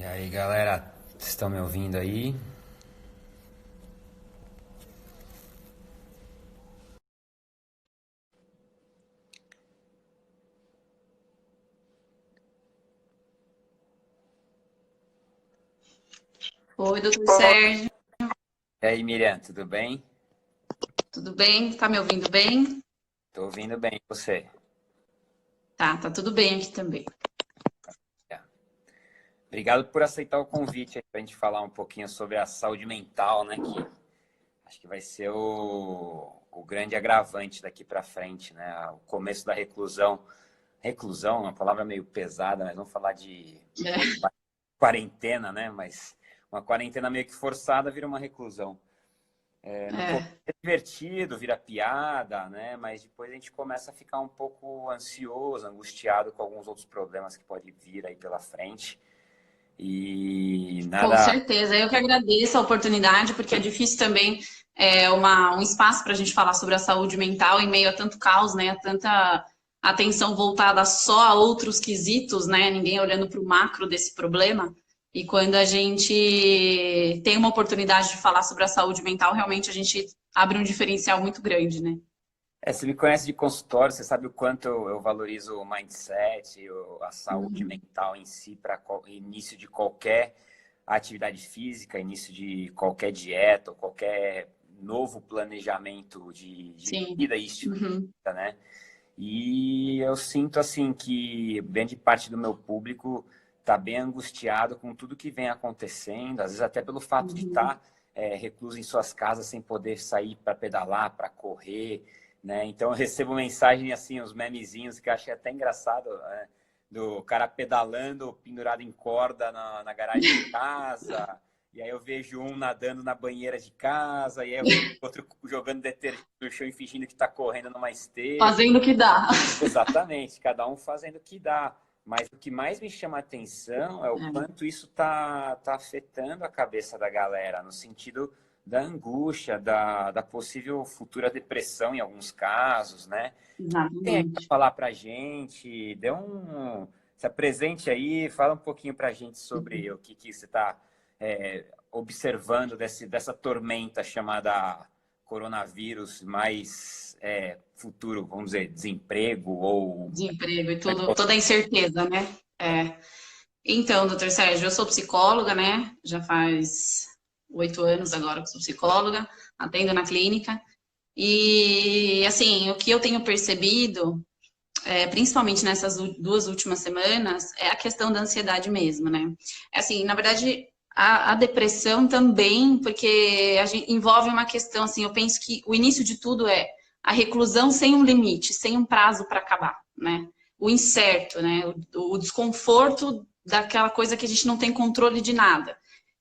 E aí, galera, estão me ouvindo aí? Oi, doutor Sérgio, E aí, Miriam, tudo bem? tudo bem? Tá me ouvindo bem? Tô ouvindo bem, e você? Tá tudo bem aqui também. É. Obrigado por aceitar o convite aí pra gente falar um pouquinho sobre a saúde mental, né? Que acho que vai ser o grande agravante daqui pra frente, né? O começo da reclusão. Reclusão é uma palavra meio pesada, mas vamos falar de É, quarentena, né? Mas uma quarentena meio que forçada vira uma reclusão. No começo é, é divertido, vira piada, né? Mas depois a gente começa a ficar um pouco ansioso, angustiado com alguns outros problemas que podem vir aí pela frente. E com nada. certeza. Eu que agradeço a oportunidade, porque é difícil também um espaço para a gente falar sobre a saúde mental em meio a tanto caos, né? A tanta atenção voltada só a outros quesitos, né? Ninguém olhando para o macro desse problema. E quando a gente tem uma oportunidade de falar sobre a saúde mental, realmente a gente abre um diferencial muito grande, né? Você me conhece de consultório, você sabe o quanto eu valorizo o mindset, a saúde Uhum. mental em si para início de qualquer atividade física, início de qualquer dieta, ou qualquer novo planejamento de Sim. vida e estilo de Uhum. vida, né? E eu sinto assim que grande parte do meu público está bem angustiado com tudo que vem acontecendo, às vezes até pelo fato de Uhum. estar recluso em suas casas sem poder sair para pedalar, para correr, né? Então eu recebo mensagem assim, os memezinhos que eu achei até engraçado, né? Do cara pedalando pendurado em corda na garagem de casa, e aí eu vejo um nadando na banheira de casa, e aí eu vejo outro jogando detergente no chão e fingindo que está correndo numa esteira. Fazendo o que dá. Exatamente, cada um fazendo o que dá. Mas o que mais me chama a atenção é o É, quanto isso tá afetando a cabeça da galera, no sentido da angústia, da possível futura depressão em alguns casos, né? Tem aí para exatamente. falar pra gente, se apresente aí, fala um pouquinho pra gente sobre o que você está observando dessa tormenta chamada coronavírus, mais futuro, vamos dizer, desemprego ou Desemprego e tudo, toda a incerteza, né? É. Então, doutor Sérgio, eu sou psicóloga, né? Já faz 8 anos agora que sou psicóloga, atendo na clínica. E, assim, o que eu tenho percebido, principalmente nessas duas últimas semanas, é a questão da ansiedade mesmo, né? É assim, na verdade, a depressão também, porque a gente envolve uma questão, assim, eu penso que o início de tudo é a reclusão sem um limite, sem um prazo para acabar, né? O incerto, né? O desconforto daquela coisa que a gente não tem controle de nada.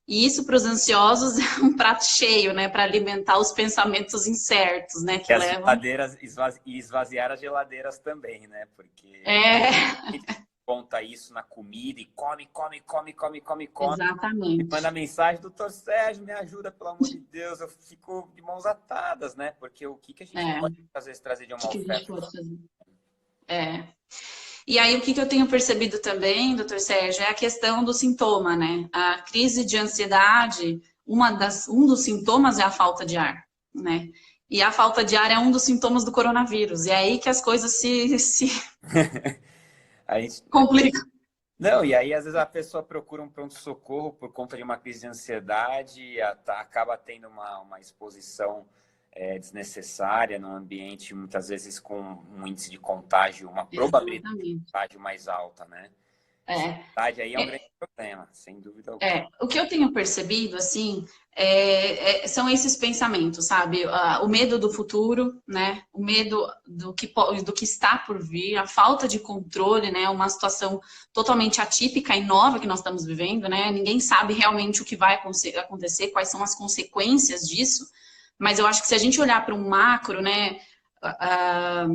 E isso para os ansiosos é um prato cheio, né? Para alimentar os pensamentos incertos, né? e Que as levam. geladeiras e esvaziar as geladeiras também, né? Porque É, a gente conta isso na comida e come, come, come, come, come, come. E manda exatamente. mensagem, doutor Sérgio, me ajuda, pelo amor de Deus. Eu fico de mãos atadas, né? Porque o que a gente É, o pode, às vezes, trazer de uma que que a gente oferta? pode fazer? É. E aí, o que que eu tenho percebido também, doutor Sérgio, é a questão do sintoma, né? A crise de ansiedade, um dos sintomas é a falta de ar, né? E a falta de ar é um dos sintomas do coronavírus. E é aí que as coisas se A gente, complicam. não, e aí às vezes a pessoa procura um pronto-socorro por conta de uma crise de ansiedade, acaba tendo uma exposição desnecessária num ambiente, muitas vezes com um índice de contágio, uma probabilidade de Exatamente. contágio mais alta, né? Essa É. ansiedade aí é um grande problema, sem dúvida alguma. O que eu tenho percebido, assim, são esses pensamentos, sabe? O medo do futuro, né? O medo do que está por vir, a falta de controle, né? Uma situação totalmente atípica e nova que nós estamos vivendo, né? Ninguém sabe realmente o que vai acontecer, quais são as consequências disso. Mas eu acho que se a gente olhar para um macro, né? a-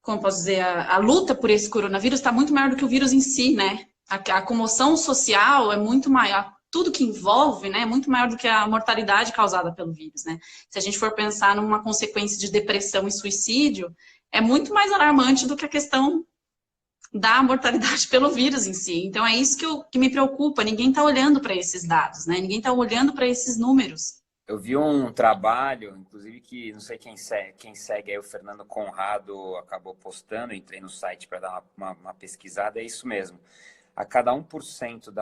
Como eu posso dizer, a luta por esse coronavírus está muito maior do que o vírus em si, né? A comoção social é muito maior, tudo que envolve, né, é muito maior do que a mortalidade causada pelo vírus, né? Se a gente for pensar numa consequência de depressão e suicídio, é muito mais alarmante do que a questão da mortalidade pelo vírus em si. Então, é isso que me preocupa. Ninguém está olhando para esses dados, né? Ninguém está olhando para esses números. Eu vi um trabalho, inclusive, que não sei quem segue aí, o Fernando Conrado acabou postando, entrei no site para dar uma pesquisada, é isso mesmo. A cada 1%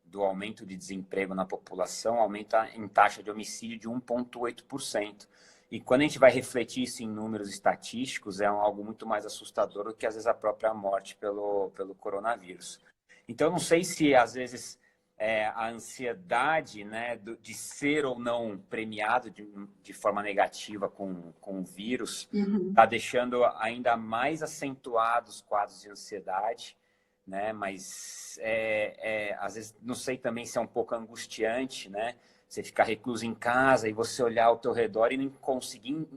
do aumento de desemprego na população, aumenta em taxa de homicídio de 1,8%. E quando a gente vai refletir isso em números estatísticos, é algo muito mais assustador do que, às vezes, a própria morte pelo coronavírus. Então, eu não sei se, às vezes, a ansiedade, né, de ser ou não premiado de forma negativa com o vírus está deixando ainda mais acentuados os quadros de ansiedade, né? Mas às vezes não sei também se é um pouco angustiante, né? Você ficar recluso em casa e você olhar ao teu redor e não conseguir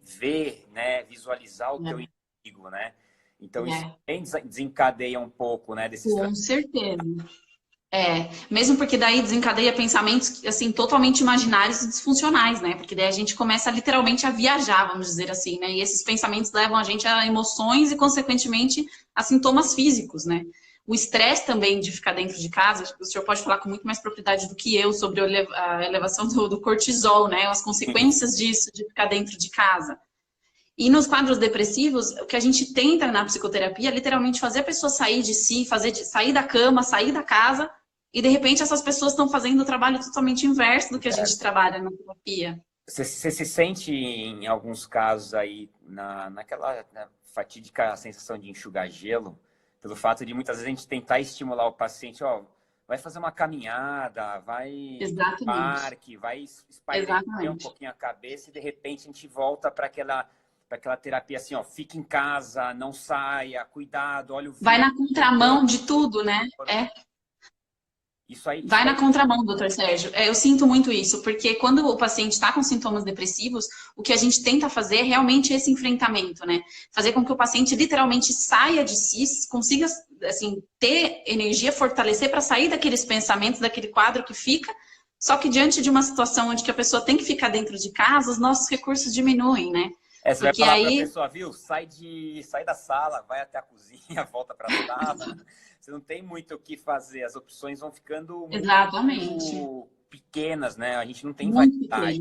ver, né? Visualizar o teu inimigo, né? Então isso também desencadeia um pouco, né? Desses Com certeza. Mesmo porque daí desencadeia pensamentos, assim, totalmente imaginários e disfuncionais, né? Porque daí a gente começa literalmente a viajar, vamos dizer assim, né? E esses pensamentos levam a gente a emoções e, consequentemente, a sintomas físicos, né? O estresse também de ficar dentro de casa, o senhor pode falar com muito mais propriedade do que eu sobre a elevação do cortisol, né? As consequências disso, de ficar dentro de casa. E nos quadros depressivos, o que a gente tenta na psicoterapia é literalmente fazer a pessoa sair de si, sair da cama, sair da casa, e de repente essas pessoas estão fazendo o trabalho totalmente inverso do que a gente trabalha na terapia. Você se sente, em alguns casos, aí, naquela fatídica sensação de enxugar gelo, pelo fato de muitas vezes a gente tentar estimular o paciente, ó, vai fazer uma caminhada, vai no parque, vai espairecer um pouquinho a cabeça e de repente a gente volta para aquela terapia assim, ó, fica em casa, não saia, cuidado, olha o vídeo. Vai na contramão de tudo, né? Isso aí, vai na contramão, doutor Sérgio. Eu sinto muito isso, porque quando o paciente está com sintomas depressivos, o que a gente tenta fazer é realmente esse enfrentamento, né? Fazer com que o paciente literalmente saia de si, consiga, assim, ter energia, fortalecer para sair daqueles pensamentos, daquele quadro que fica. Só que diante de uma situação onde que a pessoa tem que ficar dentro de casa, os nossos recursos diminuem, né? Você vai falar para a pessoa, viu? Sai da sala, vai até a cozinha, volta para a sala. Você não tem muito o que fazer. As opções vão ficando muito pequenas, né? A gente não tem variedade.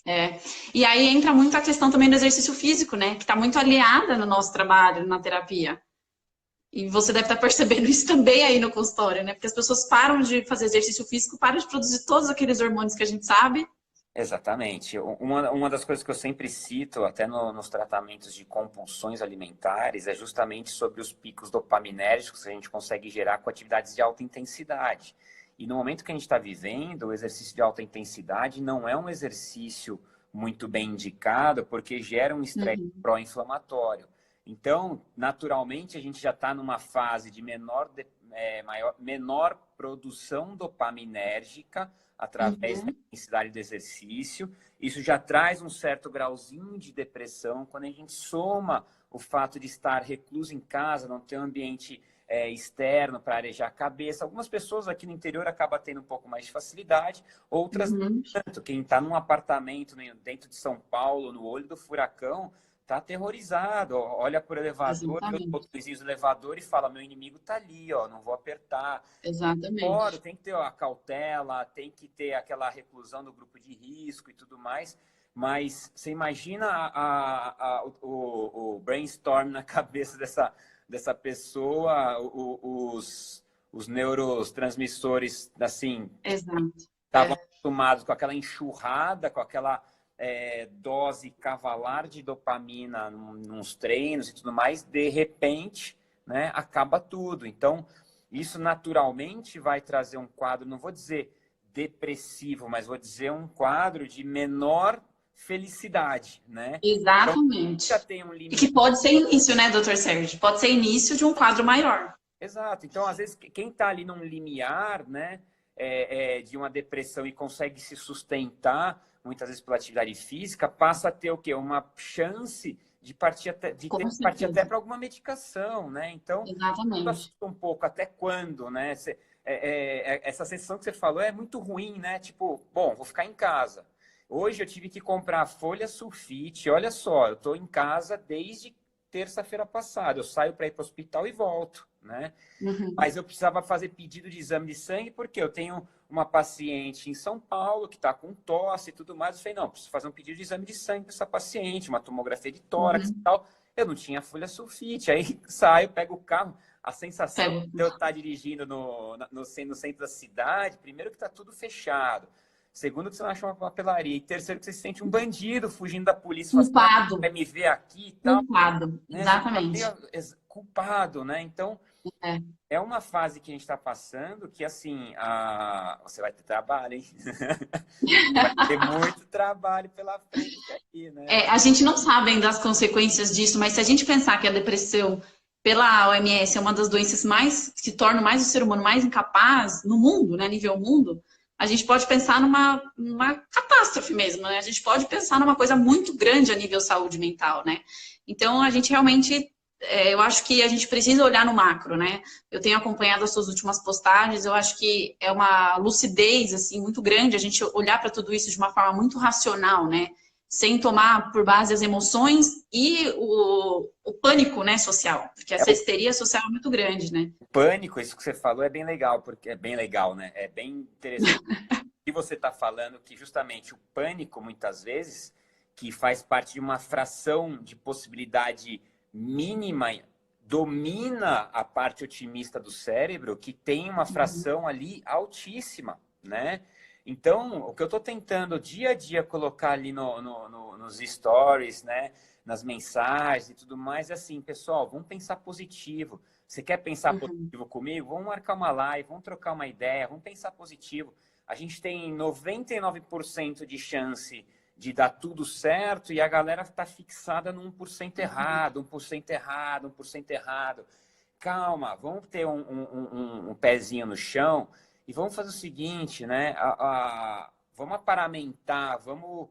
Né? E aí entra muito a questão também do exercício físico, né? Que está muito aliada no nosso trabalho, na terapia. E você deve estar percebendo isso também aí no consultório, né? Porque as pessoas param de fazer exercício físico, param de produzir todos aqueles hormônios que a gente sabe. Exatamente. Uma das coisas que eu sempre cito, até nos tratamentos de compulsões alimentares, é justamente sobre os picos dopaminérgicos que a gente consegue gerar com atividades de alta intensidade. E no momento que a gente está vivendo, o exercício de alta intensidade não é um exercício muito bem indicado, porque gera um estresse pró-inflamatório. Então, naturalmente, a gente já está numa fase de menor produção dopaminérgica através da intensidade do exercício. Isso já traz um certo grauzinho de depressão. Quando a gente soma o fato de estar recluso em casa, não ter um ambiente externo para arejar a cabeça. Algumas pessoas aqui no interior acabam tendo um pouco mais de facilidade, outras não tanto. Quem está num apartamento dentro de São Paulo, no olho do furacão, está aterrorizado, olha para o elevador, vê os botõezinhos do elevador e fala, meu inimigo está ali, ó, não vou apertar. Exatamente. Tem que ter a cautela, tem que ter aquela reclusão do grupo de risco e tudo mais, mas você imagina o brainstorm na cabeça dessa pessoa, os neurotransmissores, assim, estavam acostumados com aquela enxurrada, com aquela dose cavalar de dopamina nos treinos e tudo mais, de repente, né, acaba tudo. Então, isso naturalmente vai trazer um quadro, não vou dizer depressivo, mas vou dizer um quadro de menor felicidade, né? Exatamente. Então, já tem um limite. E que pode ser início, né, doutor Sérgio? Pode ser início de um quadro maior. Exato. Então, às vezes, quem está ali num limiar, né, de uma depressão e consegue se sustentar, muitas vezes pela atividade física, passa a ter o quê? Uma chance de partir até para alguma medicação, né? Então, assusta um pouco até quando, né? Essa sensação que você falou é muito ruim, né? Tipo, bom, vou ficar em casa. Hoje eu tive que comprar folha sulfite. Olha só, eu estou em casa desde terça-feira passada. Eu saio para ir para o hospital e volto, né? Uhum. Mas eu precisava fazer pedido de exame de sangue porque eu tenho uma paciente em São Paulo que está com tosse e tudo mais. Eu falei, não, preciso fazer um pedido de exame de sangue para essa paciente, uma tomografia de tórax e Uhum. tal. Eu não tinha folha sulfite. Aí saio, pego o carro. A sensação Pego. de eu estar dirigindo no centro da cidade, primeiro que está tudo fechado. Segundo, que você não acha uma papelaria. E terceiro, que você se sente um bandido fugindo da polícia. Fala assim, ah, Culpado. vai me ver aqui e tal. Culpado. Né? Você fica Exatamente. meio culpado, né? Então, É. é uma fase que a gente está passando que, assim, você vai ter trabalho, hein? Vai ter muito trabalho pela frente aqui, né? A gente não sabe ainda as consequências disso, mas se a gente pensar que a depressão, pela OMS, é uma das doenças que tornam mais o ser humano mais incapaz no mundo, né, nível mundo, a gente pode pensar numa catástrofe mesmo, né? A gente pode pensar numa coisa muito grande a nível saúde mental, né? Então, a gente realmente, eu acho que a gente precisa olhar no macro, né? Eu tenho acompanhado as suas últimas postagens, eu acho que é uma lucidez, assim, muito grande a gente olhar para tudo isso de uma forma muito racional, né? Sem tomar por base as emoções e o pânico, né, social, porque É essa histeria social é muito grande, né? o pânico, isso que você falou é bem legal, porque é bem legal, né? É bem interessante. E você está falando que justamente o pânico, muitas vezes, que faz parte de uma fração de possibilidade mínima, domina a parte otimista do cérebro, que tem uma fração ali altíssima, né? Então, o que eu estou tentando dia a dia colocar ali nos stories, né? Nas mensagens e tudo mais, é assim, pessoal, vamos pensar positivo. Você quer pensar Uhum. positivo comigo? Vamos marcar uma live, vamos trocar uma ideia, vamos pensar positivo. A gente tem 99% de chance de dar tudo certo e a galera está fixada no 1% errado, 1% errado, 1% errado. Calma, vamos ter um pezinho no chão e vamos fazer o seguinte, né? Vamos aparamentar, vamos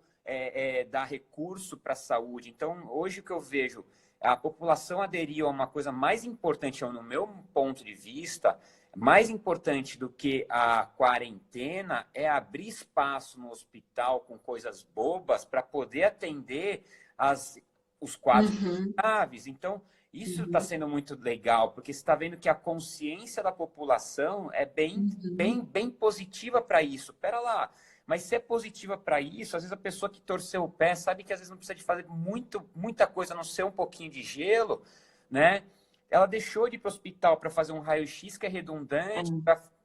dar recurso para a saúde. Então, hoje o que eu vejo, a população aderiu a uma coisa mais importante, no meu ponto de vista, mais importante do que a quarentena é abrir espaço no hospital com coisas bobas para poder atender os quadros Uhum. graves. Então, isso está sendo muito legal, porque você está vendo que a consciência da população é Uhum. bem positiva para isso. Pera lá, mas se é positiva para isso, às vezes a pessoa que torceu o pé sabe que às vezes não precisa de fazer muita coisa, a não ser um pouquinho de gelo, né? Ela deixou de ir para o hospital para fazer um raio-x que é redundante,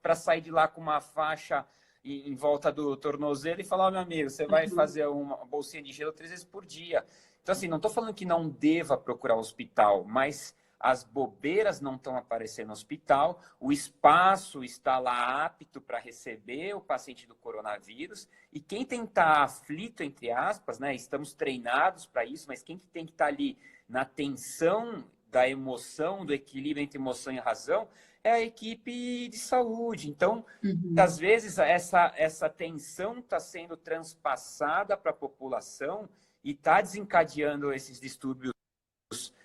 para sair de lá com uma faixa em volta do tornozelo e falar, meu amigo, você vai Uhum. fazer uma bolsinha de gelo 3 vezes por dia. Então, assim, não estou falando que não deva procurar o hospital, mas as bobeiras não estão aparecendo no hospital, o espaço está lá apto para receber o paciente do coronavírus, e quem tem que estar aflito, entre aspas, né, estamos treinados para isso, mas quem tem que estar ali na tensão da emoção, do equilíbrio entre emoção e razão, é a equipe de saúde. Então, Uhum. às vezes, essa tensão está sendo transpassada para a população e está desencadeando esses distúrbios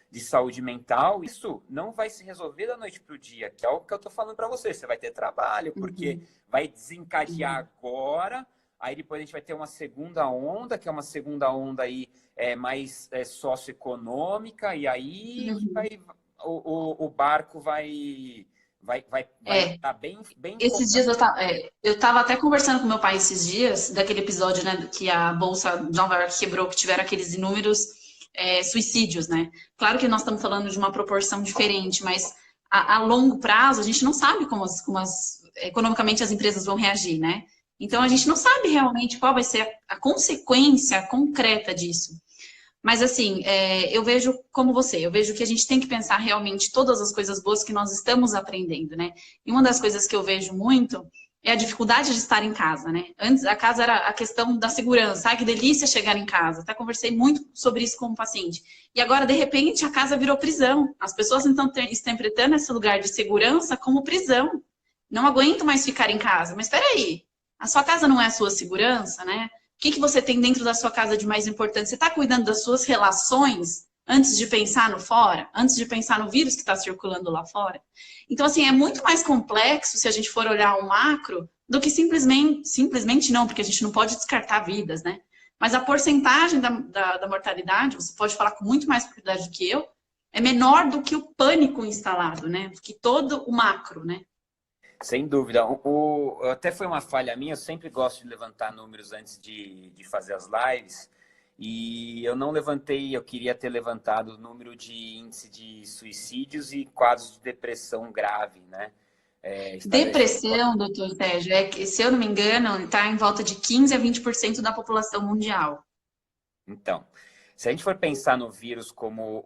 de saúde mental. Isso não vai se resolver da noite para o dia, que é o que eu estou falando para você. Você vai ter trabalho, porque Uhum. vai desencadear Uhum. agora, aí depois a gente vai ter uma segunda onda, que é uma segunda onda aí mais socioeconômica, e aí Uhum. o barco vai É, estar bem esses dias eu tava até conversando com meu pai esses dias, daquele episódio, né, que a Bolsa de Nova York quebrou, que tiveram aqueles inúmeros suicídios, né? Claro que nós estamos falando de uma proporção diferente, mas a longo prazo a gente não sabe economicamente as empresas vão reagir, né? Então a gente não sabe realmente qual vai ser a consequência concreta disso. Mas assim, eu vejo como você, eu vejo que a gente tem que pensar realmente todas as coisas boas que nós estamos aprendendo, né? E uma das coisas que eu vejo muito é a dificuldade de estar em casa, né? Antes a casa era a questão da segurança, ai que delícia chegar em casa. Até conversei muito sobre isso com o paciente. E agora, de repente, a casa virou prisão. As pessoas então estão interpretando esse lugar de segurança como prisão. Não aguento mais ficar em casa. Mas espera aí, a sua casa não é a sua segurança, né? O que você tem dentro da sua casa de mais importante? Você está cuidando das suas relações antes de pensar no fora? Antes de pensar no vírus que está circulando lá fora? Então, assim, é muito mais complexo se a gente for olhar o macro do que simplesmente não, porque a gente não pode descartar vidas, né? Mas a porcentagem da mortalidade, você pode falar com muito mais propriedade do que eu, é menor do que o pânico instalado, né? Do que todo o macro, né? Sem dúvida. Até foi uma falha minha, eu sempre gosto de levantar números antes de fazer as lives, e eu não levantei, eu queria ter levantado o número de índice de suicídios e quadros de depressão grave, né? Depressão, doutor Sérgio, é que, se eu não me engano, está em volta de 15 a 20% da população mundial. Então, se a gente for pensar no vírus como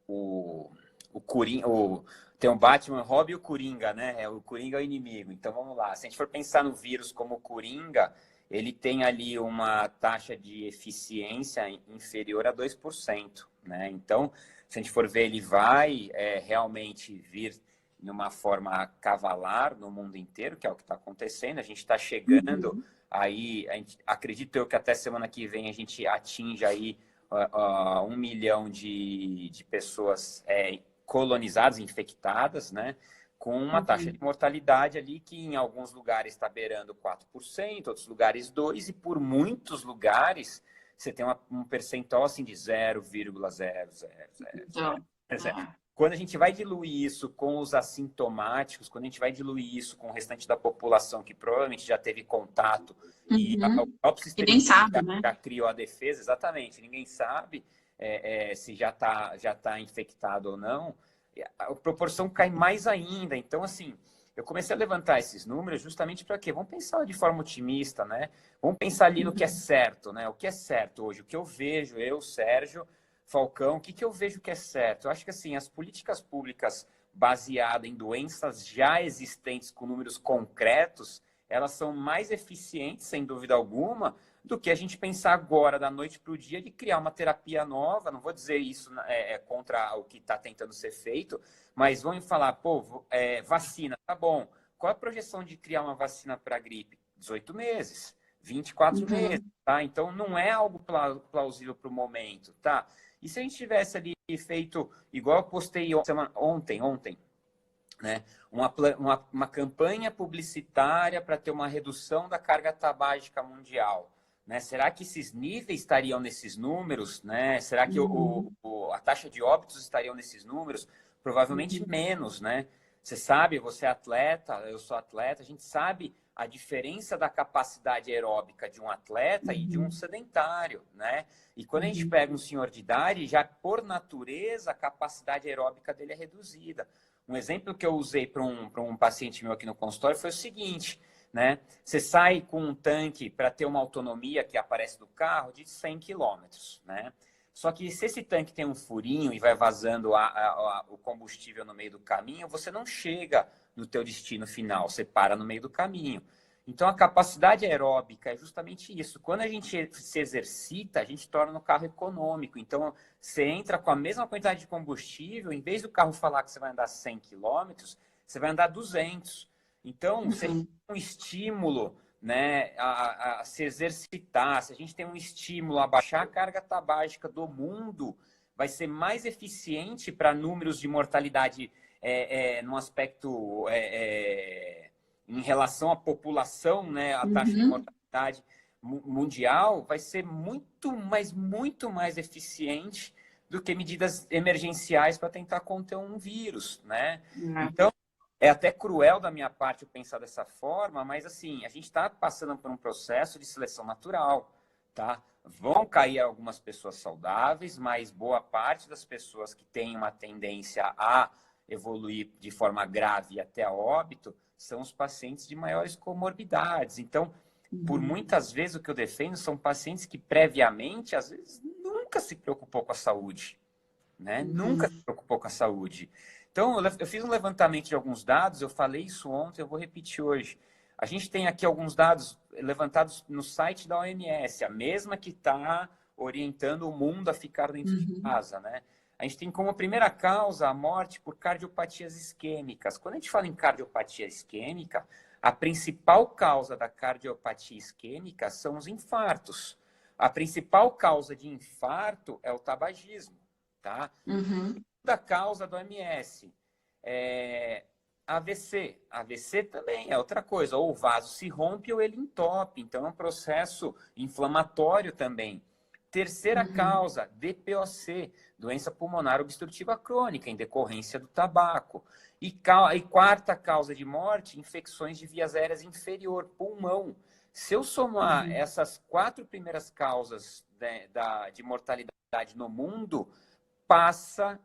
o Coringa, tem o Batman, o Robin e o Coringa, né? O Coringa é o inimigo. Então vamos lá. Se a gente for pensar no vírus como o Coringa, ele tem ali uma taxa de eficiência inferior a 2%, né? Então, se a gente for ver, ele vai realmente vir de uma forma cavalar no mundo inteiro, que é o que está acontecendo. A gente está chegando aí, acredito eu que até semana que vem a gente atinja aí 1 milhão de pessoas colonizadas, infectadas, né? Com uma taxa de mortalidade ali que em alguns lugares está beirando 4%, outros lugares 2%, e por muitos lugares você tem um percentual assim de 0,000. Então, Quando a gente vai diluir isso com os assintomáticos, quando a gente vai diluir isso com o restante da população que provavelmente já teve contato e o próprio e sistema nem sabe, né? já criou a defesa, exatamente, ninguém sabe se já tá infectado ou não, a proporção cai mais ainda. Então, assim, eu comecei a levantar esses números justamente para quê? Vamos pensar de forma otimista, né? Vamos pensar ali no que é certo, né? O que é certo hoje, o que eu vejo, eu, Sérgio Falcão, o que eu vejo que é certo? Eu acho que assim, as políticas públicas baseadas em doenças já existentes com números concretos, elas são mais eficientes, sem dúvida alguma, do que a gente pensar agora, da noite para o dia, de criar uma terapia nova. Não vou dizer isso contra o que está tentando ser feito, mas vamos falar, pô, vacina, tá bom. Qual a projeção de criar uma vacina para a gripe? 18 meses, 24 meses, tá? Então, não é algo plausível para o momento, tá? E se a gente tivesse ali feito, igual eu postei ontem, né? Uma campanha publicitária para ter uma redução da carga tabágica mundial, né? Será que esses níveis estariam nesses números, né? Será que a taxa de óbitos estariam nesses números? Provavelmente menos, né? Você sabe, você é atleta, eu sou atleta, a gente sabe a diferença da capacidade aeróbica de um atleta e de um sedentário, né? E quando a gente pega um senhor de idade, já por natureza a capacidade aeróbica dele é reduzida. Um exemplo que eu usei para um paciente meu aqui no consultório foi o seguinte, né? Você sai com um tanque para ter uma autonomia que aparece do carro de 100 quilômetros, né? Só que se esse tanque tem um furinho e vai vazando o combustível no meio do caminho, você não chega no teu destino final, você para no meio do caminho. Então, a capacidade aeróbica é justamente isso. Quando a gente se exercita, a gente torna o carro econômico. Então, você entra com a mesma quantidade de combustível, em vez do carro falar que você vai andar 100 quilômetros, você vai andar 200. Então, se a gente tem um estímulo, né, a se exercitar, se a gente tem um estímulo a baixar a carga tabágica do mundo, vai ser mais eficiente para números de mortalidade no aspecto em relação à população, né, a taxa de mortalidade mundial vai ser muito mais eficiente do que medidas emergenciais para tentar conter um vírus, né? Então, é até cruel da minha parte eu pensar dessa forma, mas assim, a gente está passando por um processo de seleção natural, tá? Vão cair algumas pessoas saudáveis, mas boa parte das pessoas que têm uma tendência a evoluir de forma grave até a óbito são os pacientes de maiores comorbidades. Então, por muitas vezes o que eu defendo são pacientes que previamente, às vezes, nunca se preocupou com a saúde, né? Nunca se preocupou com a saúde. Então, eu fiz um levantamento de alguns dados, eu falei isso ontem, eu vou repetir hoje. A gente tem aqui alguns dados levantados no site da OMS, a mesma que está orientando o mundo a ficar dentro de casa, né? A gente tem como primeira causa a morte por cardiopatias isquêmicas. Quando a gente fala em cardiopatia isquêmica, a principal causa da cardiopatia isquêmica são os infartos. A principal causa de infarto é o tabagismo, tá? Da causa do OMS. AVC. AVC também é outra coisa. Ou o vaso se rompe ou ele entope. Então, é um processo inflamatório também. Terceira causa, DPOC, doença pulmonar obstrutiva crônica, em decorrência do tabaco. E quarta causa de morte, infecções de vias aéreas inferior, pulmão. Se eu somar essas 4 primeiras causas, né, de mortalidade no mundo, passa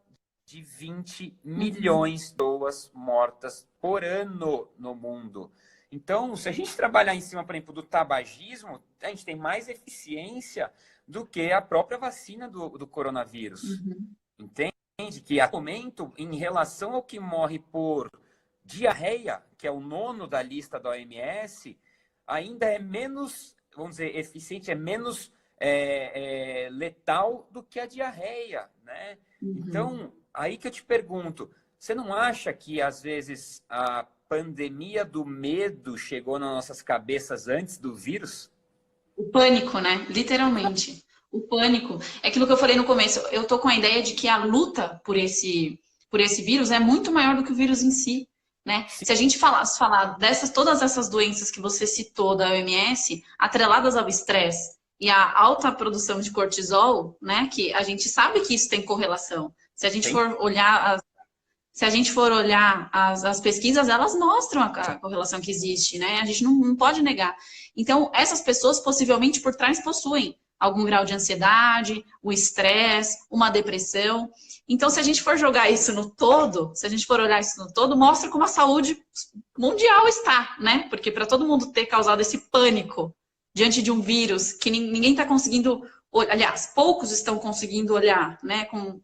de 20 milhões de pessoas mortas por ano no mundo. Então, se a gente trabalhar em cima, por exemplo, do tabagismo, a gente tem mais eficiência do que a própria vacina do coronavírus. Entende? Que, atualmente, em relação ao que morre por diarreia, que é o 9º da lista da OMS, ainda é menos, vamos dizer, eficiente, é menos letal do que a diarreia, né? Então, aí que eu te pergunto, você não acha que, às vezes, a pandemia do medo chegou nas nossas cabeças antes do vírus? O pânico, né? Literalmente. O pânico. É aquilo que eu falei no começo. Eu tô com a ideia de que a luta por esse vírus é muito maior do que o vírus em si, né? Sim. Se a gente falar todas essas doenças que você citou da OMS, atreladas ao estresse e à alta produção de cortisol, né? Que a gente sabe que isso tem correlação. Se a gente for olhar as pesquisas, elas mostram a correlação que existe, né? A gente não pode negar. Então, essas pessoas possivelmente por trás possuem algum grau de ansiedade, o estresse, uma depressão. Então, se a gente for jogar isso no todo, se a gente for olhar isso no todo, mostra como a saúde mundial está, né? Porque para todo mundo ter causado esse pânico diante de um vírus que ninguém está conseguindo, aliás, poucos estão conseguindo olhar, né, com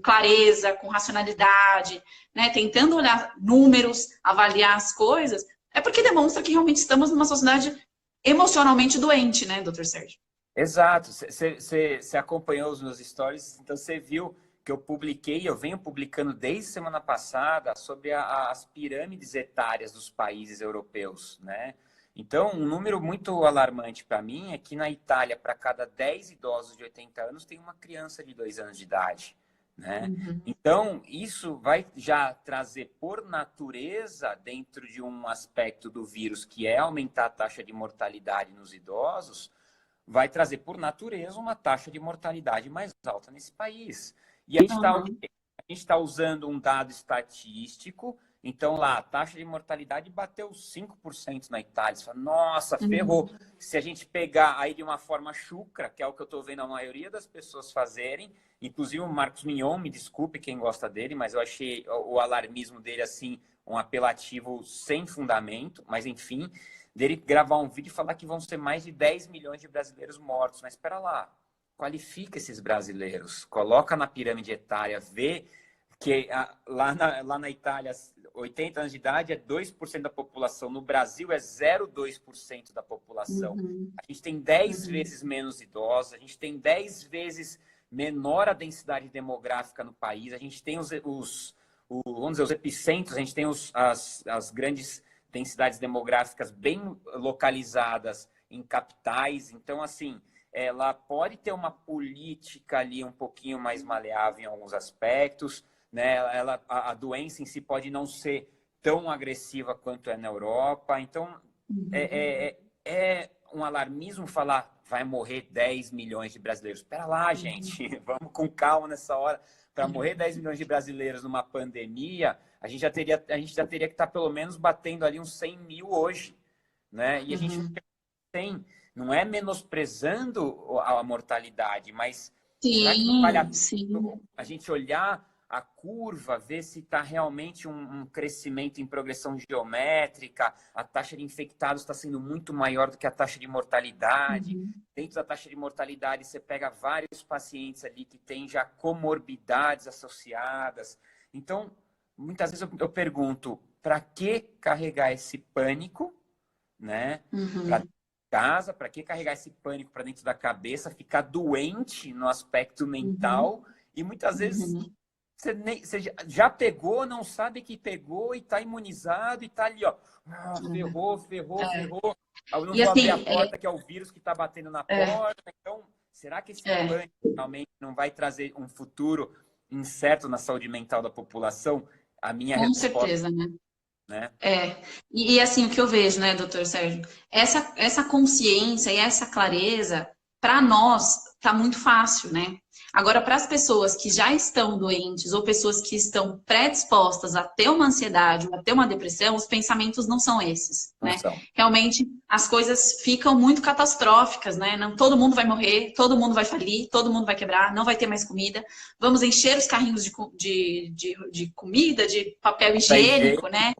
clareza, com racionalidade, né, tentando olhar números, avaliar as coisas, é porque demonstra que realmente estamos numa sociedade emocionalmente doente, né, doutor Sérgio? Exato. Você acompanhou os meus stories, então você viu que eu venho publicando desde semana passada sobre as pirâmides etárias dos países europeus, né? Então, um número muito alarmante para mim é que na Itália, para cada 10 idosos de 80 anos, tem uma criança de 2 anos de idade, né? Então, isso vai já trazer por natureza, dentro de um aspecto do vírus, que é aumentar a taxa de mortalidade nos idosos, vai trazer por natureza uma taxa de mortalidade mais alta nesse país. E a gente está usando um dado estatístico. Então, lá, a taxa de mortalidade bateu 5% na Itália. Você fala, nossa, ferrou. Se a gente pegar aí de uma forma chucra, que é o que eu estou vendo a maioria das pessoas fazerem, inclusive o Marcos Mignon, me desculpe quem gosta dele, mas eu achei o alarmismo dele, assim, um apelativo sem fundamento, mas enfim, dele gravar um vídeo e falar que vão ser mais de 10 milhões de brasileiros mortos. Mas espera lá, qualifica esses brasileiros, coloca na pirâmide etária, vê que lá na Itália, 80 anos de idade é 2% da população. No Brasil é 0,2% da população. A gente tem 10 vezes menos idosos, a gente tem 10 vezes menor a densidade demográfica no país, a gente tem vamos dizer, os epicentros, a gente tem as grandes densidades demográficas bem localizadas em capitais. Então, assim, ela pode ter uma política ali um pouquinho mais maleável em alguns aspectos, né? A doença em si pode não ser tão agressiva quanto é na Europa. Então, é um alarmismo falar vai morrer 10 milhões de brasileiros. Espera lá, gente, vamos com calma nessa hora. Para morrer 10 milhões de brasileiros numa pandemia, a gente já teria que estar pelo menos batendo ali uns 100 mil hoje, né? E a gente não é menosprezando a mortalidade, mas será que não vale a gente olhar a curva, ver se está realmente um crescimento em progressão geométrica, a taxa de infectados está sendo muito maior do que a taxa de mortalidade. Dentro da taxa de mortalidade, você pega vários pacientes ali que têm já comorbidades associadas. Então, muitas vezes eu pergunto, para que carregar esse pânico, né? Para casa, para que carregar esse pânico para dentro da cabeça, ficar doente no aspecto mental e muitas vezes você já pegou, não sabe que pegou e está imunizado e está ali, ó, ferrou. Eu não vou abrir a porta, que é o vírus que está batendo na porta. Então, será que esse pânico realmente não vai trazer um futuro incerto na saúde mental da população? A minha resposta, com certeza, né? E assim, o que eu vejo, né, doutor Sérgio? Essa consciência e essa clareza para nós tá muito fácil, né? Agora, para as pessoas que já estão doentes ou pessoas que estão predispostas a ter uma ansiedade ou a ter uma depressão, os pensamentos não são esses, Não né? são. Realmente, as coisas ficam muito catastróficas, né? Não, todo mundo vai morrer, todo mundo vai falir, todo mundo vai quebrar, não vai ter mais comida. Vamos encher os carrinhos de comida, de papel Pra higiênico, né?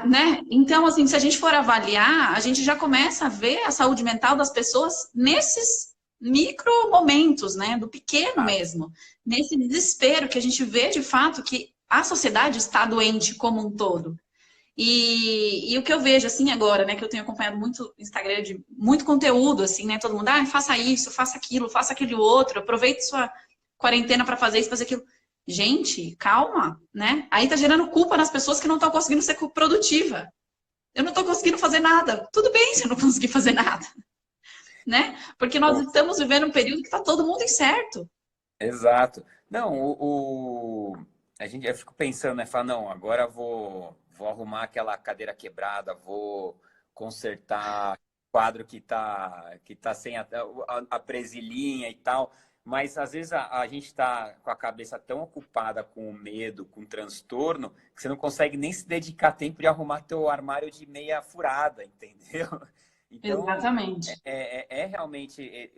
Né? Então, assim, se a gente for avaliar, a gente já começa a ver a saúde mental das pessoas nesses micro momentos, né? Do pequeno mesmo. Nesse desespero que a gente vê, de fato, que a sociedade está doente como um todo. E o que eu vejo, assim, agora, né? Que eu tenho acompanhado muito Instagram de muito conteúdo, assim, né? Todo mundo, faça isso, faça aquilo, faça aquele outro, aproveite sua quarentena para fazer isso, fazer aquilo. Gente, calma, né? Aí tá gerando culpa nas pessoas que não estão conseguindo ser produtiva. Eu não estou conseguindo fazer nada. Tudo bem se eu não conseguir fazer nada, né? Porque nós Pô, estamos vivendo um período que está todo mundo incerto. exato. Não, eu fico pensando, né? Falar, não, agora vou arrumar aquela cadeira quebrada, vou consertar o quadro que tá sem a presilhinha e tal. Mas às vezes a gente está com a cabeça tão ocupada com o medo, com o transtorno, que você não consegue nem se dedicar tempo de arrumar teu armário de meia furada, entendeu? Então, Exatamente. é realmente,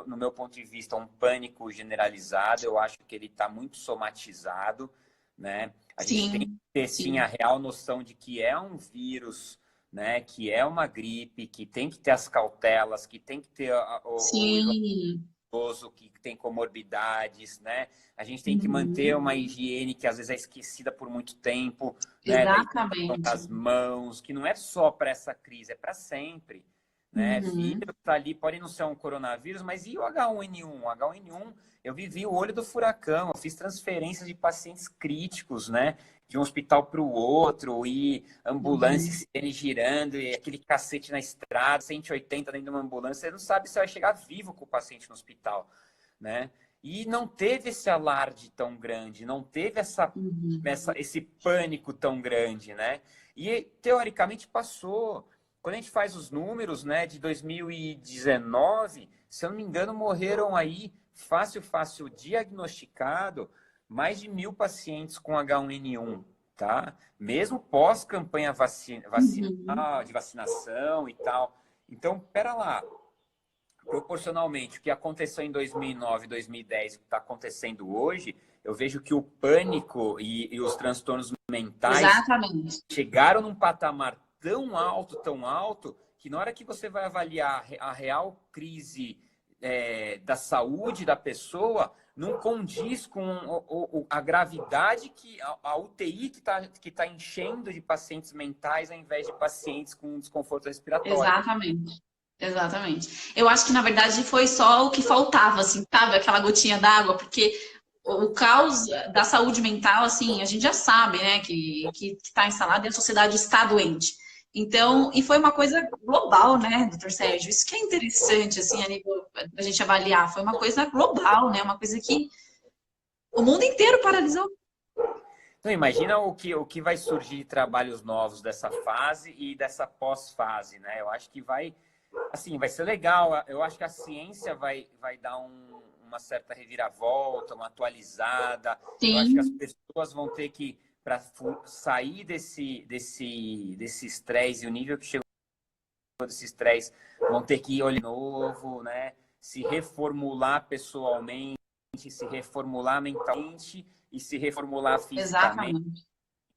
no meu ponto de vista, um pânico generalizado. Eu acho que ele está muito somatizado, né? A gente tem que Sim, ter, sim, a sim, real noção de que é um vírus, né? Que é uma gripe, que tem que ter as cautelas, que tem que ter o sim. idoso que tem comorbidades, né? A gente tem que manter Uhum. uma higiene que às vezes é esquecida por muito tempo, né? Da higienização Exatamente. das mãos, que não é só para essa crise, é para sempre. Né? Uhum. Vírus tá ali, pode não ser um coronavírus, mas e o H1N1? O H1N1, eu vivi o olho do furacão, eu fiz transferências de pacientes críticos, né? De um hospital para o outro, e ambulância, Uhum. sirene girando, e aquele cacete na estrada, 180 dentro de uma ambulância, você não sabe se vai chegar vivo com o paciente no hospital, né? E não teve esse alarde tão grande, não teve Uhum. esse pânico tão grande, né? E teoricamente passou. Quando a gente faz os números, né, de 2019, se eu não me engano, morreram aí, fácil, diagnosticado, mais de 1.000 pacientes com H1N1, tá? Mesmo pós-campanha Uhum. vacinal, de vacinação e tal. Então, pera lá, proporcionalmente, o que aconteceu em 2009, 2010, o que está acontecendo hoje, eu vejo que o pânico e os transtornos mentais Exatamente. chegaram num patamar tão alto, que na hora que você vai avaliar a real crise da saúde da pessoa, não condiz com a gravidade que a UTI que tá enchendo de pacientes mentais ao invés de pacientes com desconforto respiratório. Exatamente. Exatamente. Eu acho que, na verdade, foi só o que faltava, assim, sabe? Aquela gotinha d'água, porque o caos da saúde mental, assim, a gente já sabe, né, que está instalado e a sociedade está doente. Então, e foi uma coisa global, né, doutor Sérgio? Isso que é interessante, assim, a nível da gente avaliar. Foi uma coisa global, né? Uma coisa que o mundo inteiro paralisou. Então, imagina o que vai surgir de trabalhos novos dessa fase e dessa pós-fase, né? Eu acho que assim, vai ser legal. Eu acho que a ciência vai dar uma certa reviravolta, uma atualizada. Eu acho que as Sim, pessoas vão ter que, para sair desse estresse, e o nível que chegou desse estresse, vão ter que ir olhar de novo, né? Se reformular pessoalmente, se reformular mentalmente e se reformular fisicamente, exatamente.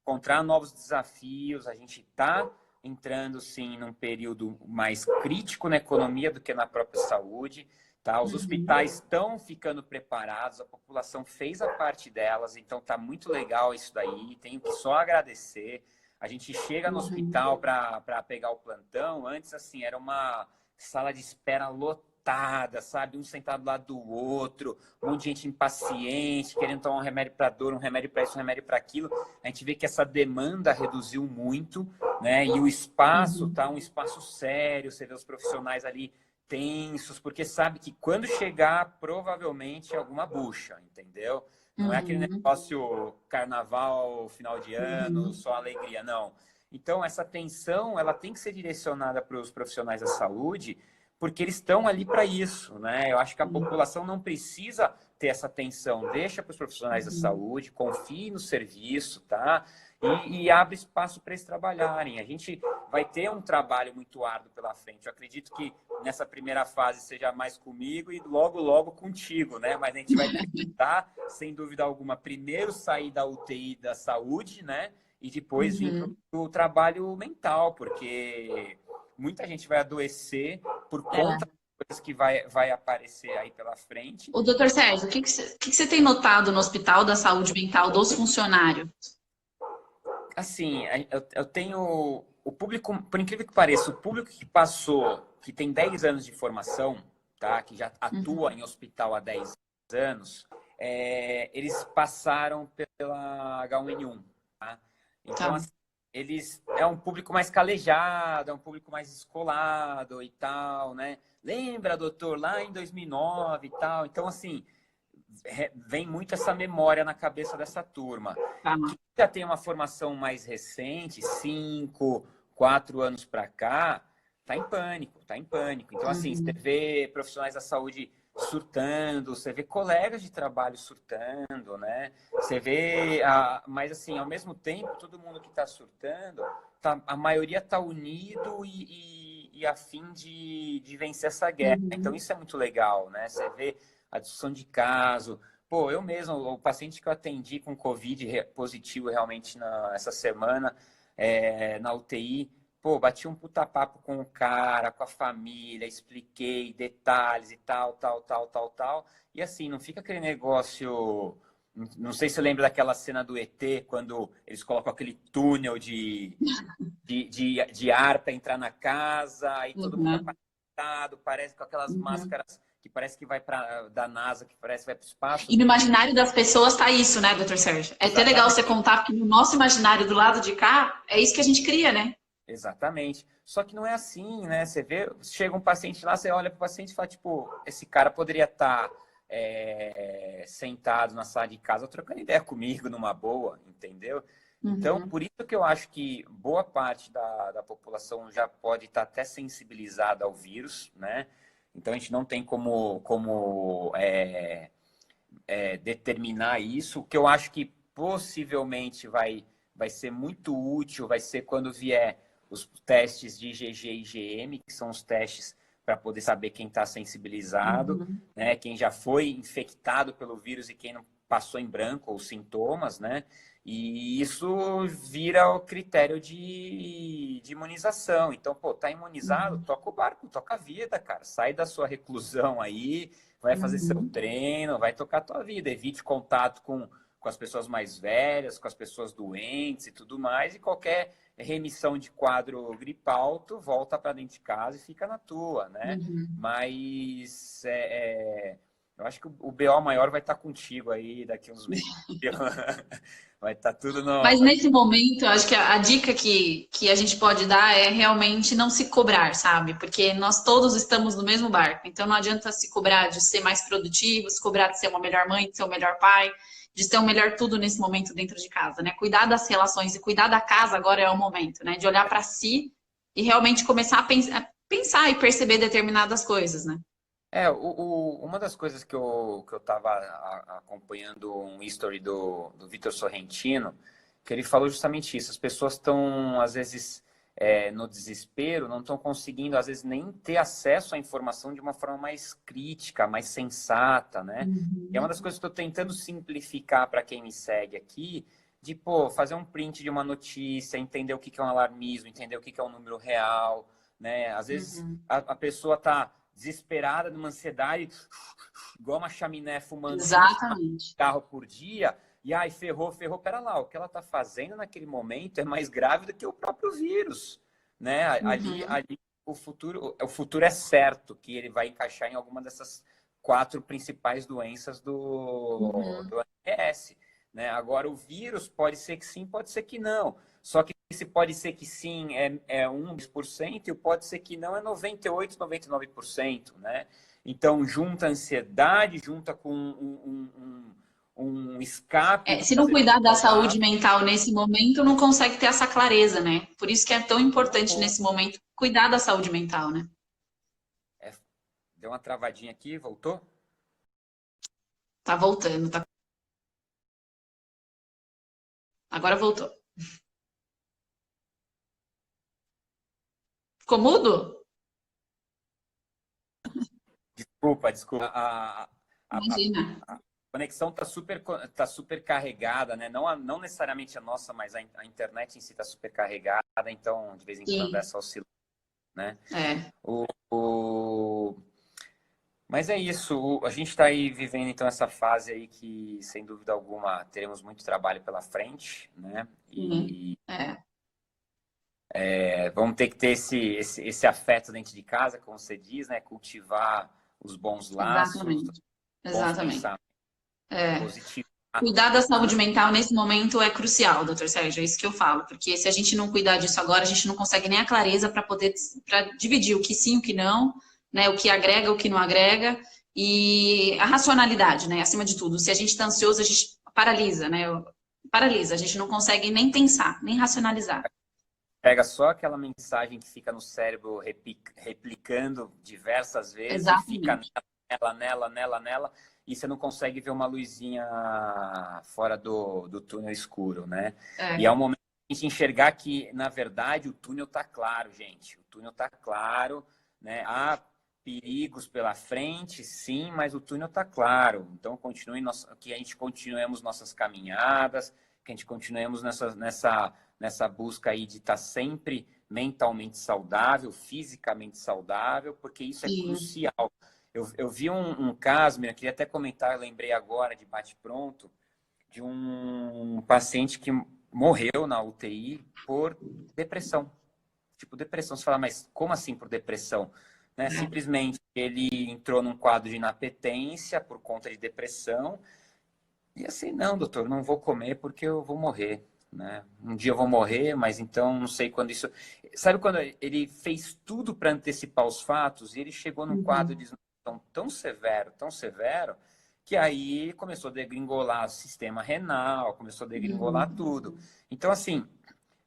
encontrar novos desafios. A gente está entrando, sim, num período mais crítico na economia do que na própria saúde. Tá? Os Uhum, hospitais estão ficando preparados, a população fez a parte delas, então tá muito legal isso daí. Tenho que só agradecer. A gente chega no uhum. hospital para pegar o plantão. Antes, assim, era uma sala de espera lotada, sabe? Um sentado do lado do outro, um monte de gente impaciente, querendo tomar um remédio para dor, um remédio para isso, um remédio para aquilo. A gente vê que essa demanda reduziu muito, né? E o espaço Uhum, tá um espaço sério. Você vê os profissionais ali tensos, porque sabe que quando chegar, provavelmente é alguma bucha, entendeu? Não é aquele uhum, negócio carnaval, final de ano, uhum. só alegria, não. Então, essa tensão, ela tem que ser direcionada para os profissionais da saúde, porque eles estão ali para isso, né? Eu acho que a população não precisa ter essa atenção, deixa para os profissionais da saúde, confie no serviço, tá? E abre espaço para eles trabalharem. A gente vai ter um trabalho muito árduo pela frente. Eu acredito que nessa primeira fase seja mais comigo e logo, logo contigo, né? Mas a gente vai tentar, sem dúvida alguma, primeiro sair da UTI da saúde, né? E depois vir para o trabalho mental, porque muita gente vai adoecer por conta das coisas que vai aparecer aí pela frente. O doutor Sérgio, o que você tem notado no Hospital da Saúde Mental dos funcionários? Assim, eu tenho o público, por incrível que pareça, o público que passou, que tem 10 anos de formação, tá? Que já atua em hospital há 10 anos, eles passaram pela H1N1, tá? Então, assim, eles é um público mais calejado, é um público mais descolado e tal, né? Lembra, doutor, lá em 2009 e tal. Então, assim, vem muito essa memória na cabeça dessa turma. Que já tem uma formação mais recente, 5, 4 anos para cá, tá em pânico, tá em pânico. Então, assim, você vê profissionais da saúde surtando, você vê colegas de trabalho surtando, né? Você vê, mas assim, ao mesmo tempo, todo mundo que está surtando, a maioria está unido e a fim de vencer essa guerra. Então, isso é muito legal, né? Você vê a discussão de caso. Pô, eu mesmo, o paciente que eu atendi com Covid positivo realmente essa semana, na UTI, pô, bati um puta papo com o cara, com a família, expliquei detalhes e tal. E assim, não fica aquele negócio... Não sei se você lembra daquela cena do ET, quando eles colocam aquele túnel de ar para entrar na casa, aí todo mundo capacitado, parece com aquelas máscaras que parece que vai da NASA, que parece que vai para o espaço. E no imaginário das pessoas tá isso, né, doutor Sérgio? É até legal você contar, porque no nosso imaginário do lado de cá, é isso que a gente cria, né? Exatamente. Só que não é assim, né? Você vê, chega um paciente lá, você olha para o paciente e fala, tipo, esse cara poderia estar sentado na sala de casa trocando ideia comigo numa boa, entendeu? Então, por isso que eu acho que boa parte da população já pode estar até sensibilizada ao vírus, né? Então, a gente não tem como determinar isso. O que eu acho que possivelmente vai ser muito útil, vai ser quando vier os testes de IgG e IgM, que são os testes para poder saber quem está sensibilizado, né? Quem já foi infectado pelo vírus e quem não passou em branco os sintomas, né? E isso vira o critério de imunização. Então, pô, tá imunizado, toca o barco, toca a vida, cara. Sai da sua reclusão aí, vai fazer seu treino, vai tocar a tua vida. Evite contato com as pessoas mais velhas, com as pessoas doentes e tudo mais. E qualquer remissão de quadro gripal, tu volta para dentro de casa e fica na tua, né? Mas eu acho que o BO maior vai estar contigo aí daqui uns meses. Vai estar tudo no... Mas nesse momento, eu acho que a dica que a gente pode dar é realmente não se cobrar, sabe? Porque nós todos estamos no mesmo barco. Então não adianta se cobrar de ser mais produtivo, se cobrar de ser uma melhor mãe, de ser o melhor pai, de ser o melhor tudo nesse momento dentro de casa, né? Cuidar das relações e cuidar da casa agora é o momento, né? De olhar para si e realmente começar a pensar e perceber determinadas coisas, né? Uma das coisas que eu estava acompanhando um history do Vitor Sorrentino, que ele falou justamente isso. As pessoas estão, às vezes, no desespero, não estão conseguindo, às vezes, nem ter acesso à informação de uma forma mais crítica, mais sensata, né? E é uma das coisas que eu estou tentando simplificar para quem me segue aqui, de, pô, fazer um print de uma notícia, entender o que é um alarmismo, entender o que é um número real, né? Às vezes, a pessoa está desesperada, numa ansiedade, igual uma chaminé fumando Exatamente. um carro por dia, e ai, ferrou, pera lá, o que ela está fazendo naquele momento é mais grave do que o próprio vírus, né? Ali o futuro é certo que ele vai encaixar em alguma dessas 4 principais doenças do OMS, né? Agora, o vírus pode ser que sim, pode ser que não. Só que esse pode ser que sim é 1%, e o pode ser que não é 98%, 99%, né? Então, junta a ansiedade, junta com um escape. Se não cuidar da saúde mental nesse momento, não consegue ter essa clareza, né? Por isso que é tão importante nesse momento cuidar da saúde mental, né? Deu uma travadinha aqui, voltou? Tá voltando, tá. Agora voltou. Ficou mudo? Desculpa. A Imagina. conexão tá super carregada, né? Não necessariamente a nossa, mas a internet em si está super carregada, então de vez em quando Sim, essa oscila, né? é. O, o... Mas é isso, a gente está aí vivendo então essa fase aí que, sem dúvida alguma, teremos muito trabalho pela frente, né? Sim, E é. vamos ter que ter esse afeto dentro de casa, como você diz, né? Cultivar os bons laços, Exatamente. bons Exatamente. pensamentos É. positivos. Cuidar da E saúde mental nesse momento é crucial, doutor Sérgio, é isso que eu falo, porque se a gente não cuidar disso agora, a gente não consegue nem a clareza para poder para dividir o que sim, o que não, né, o que agrega, o que não agrega, e a racionalidade, né, acima de tudo. Se a gente está ansioso, a gente paralisa, né, paralisa, a gente não consegue nem pensar, nem racionalizar. pega só aquela mensagem que fica no cérebro replicando diversas vezes e fica Exatamente. nela, e você não consegue ver uma luzinha fora do túnel escuro, né? E é É, um momento de a gente enxergar que, na verdade, o túnel tá claro, gente. O túnel tá claro, né? Há perigos pela frente, sim, mas o túnel tá claro. Então, que a gente continuemos nossas caminhadas, que a gente continuemos nessa busca aí de estar sempre mentalmente saudável, fisicamente saudável, porque isso é sim. crucial. Eu vi um caso, eu queria até comentar, eu lembrei agora de bate-pronto, de um paciente que morreu na UTI por depressão. Tipo, depressão. Você fala, mas como assim por depressão? Né? Simplesmente ele entrou num quadro de inapetência por conta de depressão e assim, não, doutor, não vou comer porque eu vou morrer, né? Um dia eu vou morrer, mas então não sei quando isso. Sabe quando ele fez tudo para antecipar os fatos e ele chegou num quadro de Uhum. desnutrição tão severo, que aí começou a degringolar o sistema renal, começou a degringolar Uhum. tudo. Então, assim,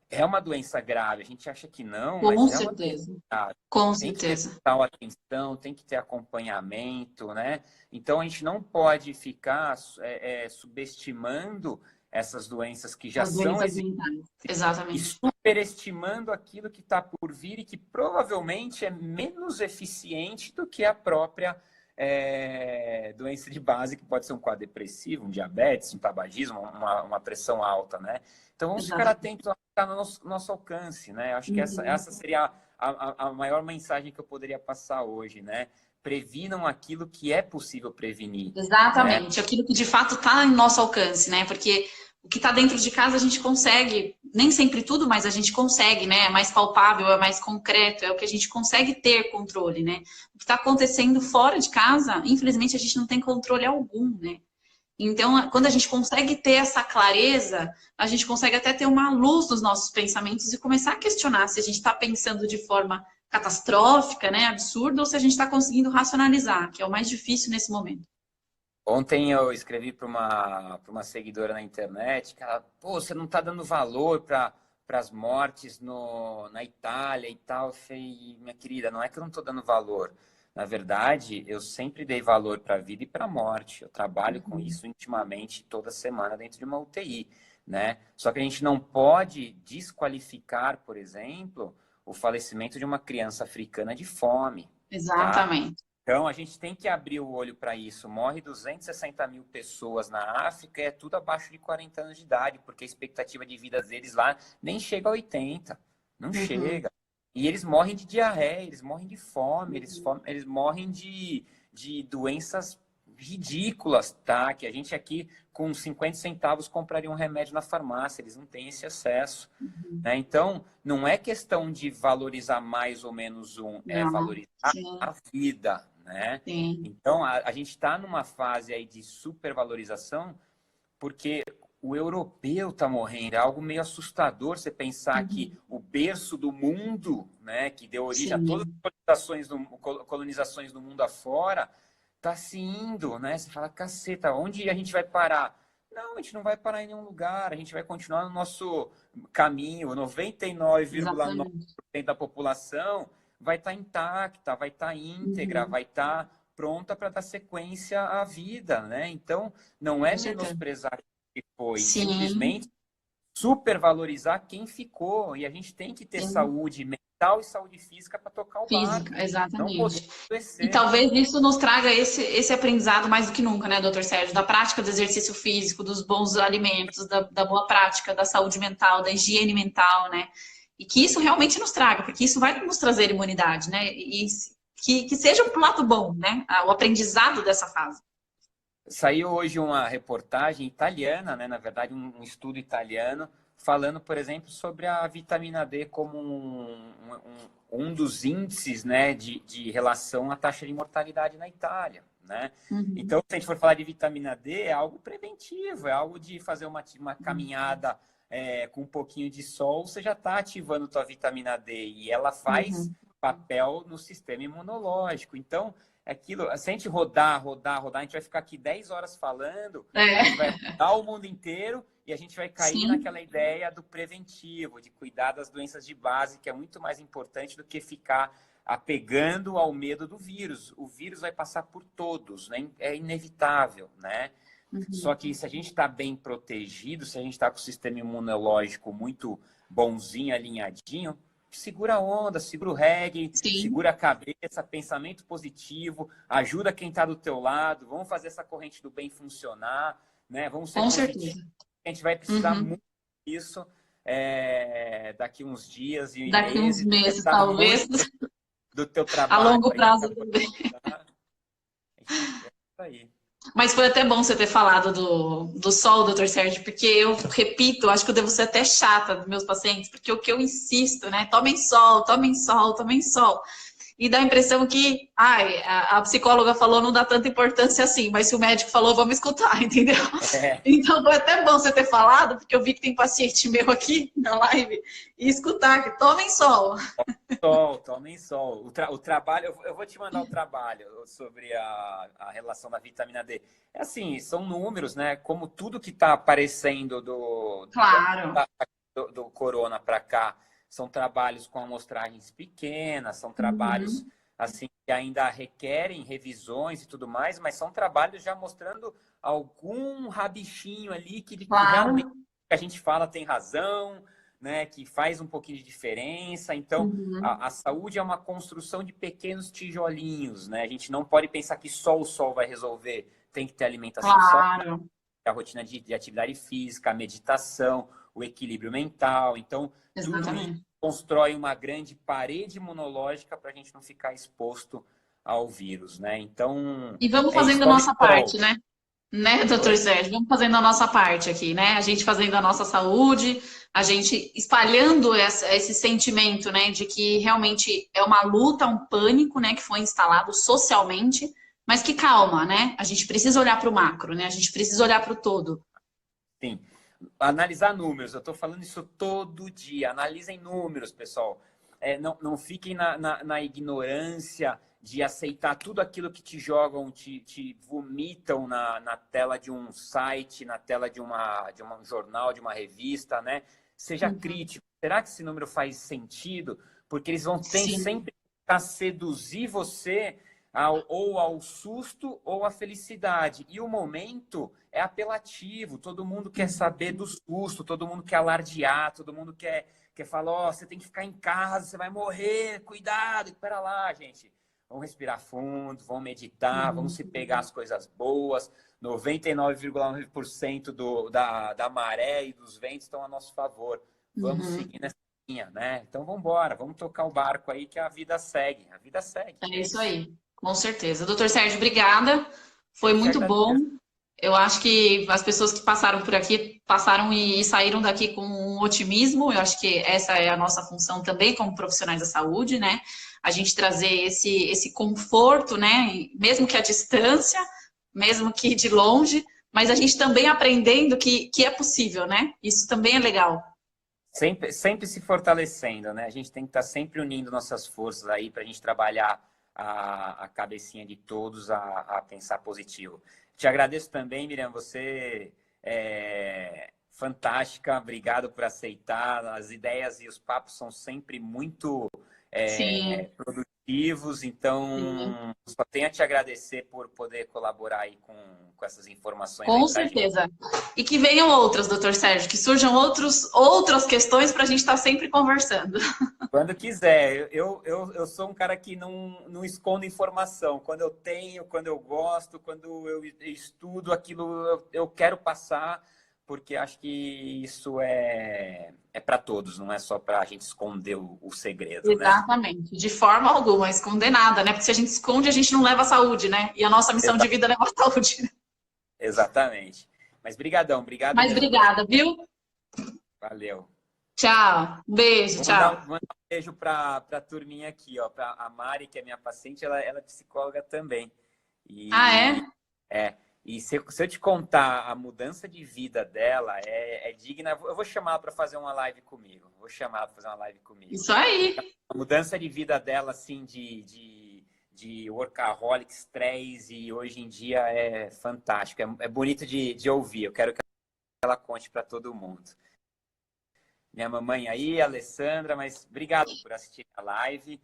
é uma doença grave. A gente acha que não, Com mas é uma doença certeza, grave. com Tem que ter certeza. total atenção, tem que ter acompanhamento, né? Então a gente não pode ficar subestimando essas doenças que já As são doenças existentes mentais. e Exatamente. superestimando aquilo que está por vir e que provavelmente é menos eficiente do que a própria doença de base, que pode ser um quadro depressivo, um diabetes, um tabagismo, uma pressão alta, né? Então vamos ficar Exatamente. atentos ao que está no nosso alcance, né? Acho que Uhum. essa seria a maior mensagem que eu poderia passar hoje, né? Previnam aquilo que é possível prevenir, né? Exatamente, aquilo que de fato está em nosso alcance, né? Porque o que está dentro de casa a gente consegue, nem sempre tudo, mas a gente consegue, né? É mais palpável, é mais concreto, é o que a gente consegue ter controle, né? O que está acontecendo fora de casa, infelizmente a gente não tem controle algum, né? Então, quando a gente consegue ter essa clareza, a gente consegue até ter uma luz nos nossos pensamentos e começar a questionar se a gente está pensando de forma catastrófica, né, absurda, ou se a gente está conseguindo racionalizar, que é o mais difícil nesse momento. Ontem eu escrevi para uma seguidora na internet que ela, pô, você não está dando valor para as mortes na Itália e tal. Eu falei, minha querida, não é que eu não estou dando valor. Na verdade, eu sempre dei valor para a vida e para a morte. Eu trabalho com Uhum. isso intimamente toda semana dentro de uma UTI, né? Só que a gente não pode desqualificar, por exemplo, o falecimento de uma criança africana de fome, tá? Exatamente. Então, a gente tem que abrir o olho para isso. Morre 260 mil pessoas na África e é tudo abaixo de 40 anos de idade, porque a expectativa de vida deles lá nem chega a 80. Não Uhum. chega. E eles morrem de diarreia, eles morrem de fome, eles morrem de doenças ridículas, tá? Que a gente aqui, com 50 centavos, compraria um remédio na farmácia. Eles não têm esse acesso. Uhum. Né? Então, não é questão de valorizar mais ou menos é Não. valorizar Sim, a vida, né? sim. Então, a gente está numa fase aí de supervalorização, porque o europeu está morrendo. É algo meio assustador você pensar que Uhum. o berço do mundo, né, que deu origem a todas Sim, as colonizações do mundo afora, está se indo, né? Você fala, caceta, onde a gente vai parar? Não, a gente não vai parar em nenhum lugar, a gente vai continuar no nosso caminho. 99,9% exatamente. da população vai estar intacta, vai estar íntegra, vai estar pronta para dar sequência à vida, né? Então, não é Com certeza. menosprezar quem foi, Sim, simplesmente supervalorizar quem ficou. E a gente tem que ter sim. saúde mental e saúde física para tocar o barco. Física, Não podemos exatamente. E adoecer. talvez isso nos traga esse aprendizado mais do que nunca, né, doutor Sérgio? Da prática do exercício físico, dos bons alimentos, da boa prática, da saúde mental, da higiene mental, né? E que isso realmente nos traga, porque isso vai nos trazer imunidade, né? E que seja um lado bom, né? O aprendizado dessa fase. Saiu hoje uma reportagem italiana, né? Na verdade, um estudo italiano, falando, por exemplo, sobre a vitamina D como um dos índices, né, de relação à taxa de mortalidade na Itália, né? Uhum. Então, se a gente for falar de vitamina D, é algo preventivo, é algo de fazer uma caminhada com um pouquinho de sol, você já está ativando tua vitamina D e ela faz Uhum. papel no sistema imunológico. Então, é aquilo, se a gente rodar, a gente vai ficar aqui 10 horas falando, a gente vai É, rodar o mundo inteiro e a gente vai cair sim, naquela ideia do preventivo, de cuidar das doenças de base, que é muito mais importante do que ficar apegando ao medo do vírus. O vírus vai passar por todos, né? É inevitável, né? uhum. Só que se a gente está bem protegido, se a gente está com o sistema imunológico muito bonzinho, alinhadinho, segura a onda, segura o reggae, Sim, segura a cabeça, pensamento positivo, ajuda quem está do teu lado, vamos fazer essa corrente do bem funcionar, né? Vamos ser com positivos. certeza. A gente vai precisar Uhum. muito disso daqui uns dias e Daqui uns meses. Eu meses, precisava muito talvez, do teu a trabalho longo aí prazo para também. ajudar. A gente tem que... É isso aí. Mas foi até bom você ter falado do sol, doutor Sérgio, porque eu repito, acho que eu devo ser até chata dos meus pacientes, porque o que eu insisto, né? Tomem sol, tomem sol, tomem sol. E dá a impressão que, ai, a psicóloga falou, não dá tanta importância assim, mas se o médico falou, vamos escutar, entendeu? É. Então foi até bom você ter falado, porque eu vi que tem paciente meu aqui na live, e escutar que tomem sol. Sol, tomem sol. O trabalho, eu vou te mandar o trabalho sobre a relação da vitamina D. É assim, são números, né? Como tudo que está aparecendo Claro. do corona para cá, são trabalhos com amostragens pequenas, são trabalhos Uhum. assim que ainda requerem revisões e tudo mais, mas são trabalhos já mostrando algum rabichinho ali que realmente Claro. a gente fala tem razão, né? Que faz um pouquinho de diferença. Então, Uhum. a saúde é uma construção de pequenos tijolinhos, né? A gente não pode pensar que só o sol vai resolver. Tem que ter alimentação saudável, Claro. a rotina de atividade física, a meditação, o equilíbrio mental. Então, tudo isso Exatamente. constrói uma grande parede imunológica para a gente não ficar exposto ao vírus, né? Então, E vamos é isso. fazendo a Tome nossa sol. parte, né? Né, doutor Oi? Sérgio? Vamos fazendo a nossa parte aqui, né? A gente fazendo a nossa saúde, a gente espalhando esse sentimento, né, de que realmente é uma luta, um pânico, né, que foi instalado socialmente, mas que calma, né? A gente precisa olhar para o macro, né? A gente precisa olhar para o todo. Sim. Analisar números, eu estou falando isso todo dia. Analisem números, pessoal. Não fiquem na ignorância de aceitar tudo aquilo que te jogam, te vomitam na tela de um site, na tela de um jornal, de uma revista, né? Seja Uhum. crítico. Será que esse número faz sentido? Porque eles vão ter Sim. sempre tentar seduzir você ou ao susto ou à felicidade. E o momento é apelativo, todo mundo quer saber do susto, todo mundo quer alardear, todo mundo quer falar, ó, você tem que ficar em casa, você vai morrer, cuidado, espera lá, gente. Vamos respirar fundo, vamos meditar, vamos Uhum. se pegar as coisas boas. 99,9% da maré e dos ventos estão a nosso favor. Vamos Uhum. seguir nessa linha, né? Então vamos embora, vamos tocar o barco aí que a vida segue. A vida segue, É é isso isso. aí, com certeza. Doutor Sérgio, obrigada. Foi Eu que muito bom. agradeço. Eu acho que as pessoas que passaram por aqui passaram e saíram daqui com um otimismo. Eu acho que essa é a nossa função também como profissionais da saúde, né? A gente trazer esse conforto, né? Mesmo que à distância, mesmo que de longe, mas a gente também aprendendo que é possível, né? Isso também é legal. Sempre se fortalecendo, né? A gente tem que estar sempre unindo nossas forças aí para a gente trabalhar a cabecinha de todos a pensar positivo. Te agradeço também, Miriam, você é fantástica, obrigado por aceitar. As ideias e os papos são sempre muito Sim, produtivos. sim. Então, só tenho a te agradecer por poder colaborar aí com essas informações aí Com pra gente. certeza. E que venham outras, doutor Sérgio, que surjam outras questões para a gente estar sempre conversando. Quando quiser. Eu sou um cara que não escondo informação. Quando eu tenho, quando eu gosto, quando eu estudo aquilo, eu quero passar, porque acho que isso é para todos, não é só para a gente esconder o segredo, né? Exatamente. De forma alguma, esconder nada, né? Porque se a gente esconde, a gente não leva a saúde, né? E a nossa missão de Exa- vida é levar a saúde. Exatamente. Mas brigadão, obrigado Mas mesmo por essa. obrigada, viu? Valeu. Tchau. Um beijo, Vou tchau. mandar um beijo para a turminha aqui, ó, para a Mari, que é minha paciente, ela é psicóloga também. Ah, E é? é, e se eu te contar a mudança de vida dela, é digna. Eu vou chamar ela para fazer uma live comigo. Vou chamar ela para fazer uma live comigo. Isso aí. A mudança de vida dela, assim, de workaholic, estresse, e hoje em dia é fantástico. É bonito de ouvir. Eu quero que ela conte para todo mundo. Minha mamãe aí, a Alessandra, mas obrigado por assistir a live.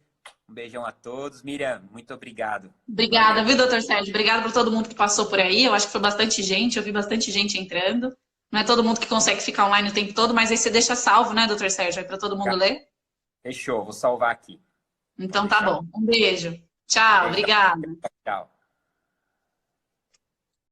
Um beijão a todos. Miriam, muito obrigado. Obrigada, Valeu. viu, doutor Sérgio? Obrigada por todo mundo que passou por aí. Eu acho que foi bastante gente, eu vi bastante gente entrando. Não é todo mundo que consegue ficar online o tempo todo, mas aí você deixa salvo, né, doutor Sérgio? Aí para todo mundo ler. Fechou, vou salvar aqui. Pode Então tá deixar. bom. Um beijo. Tchau, Beijão. obrigada. Tchau.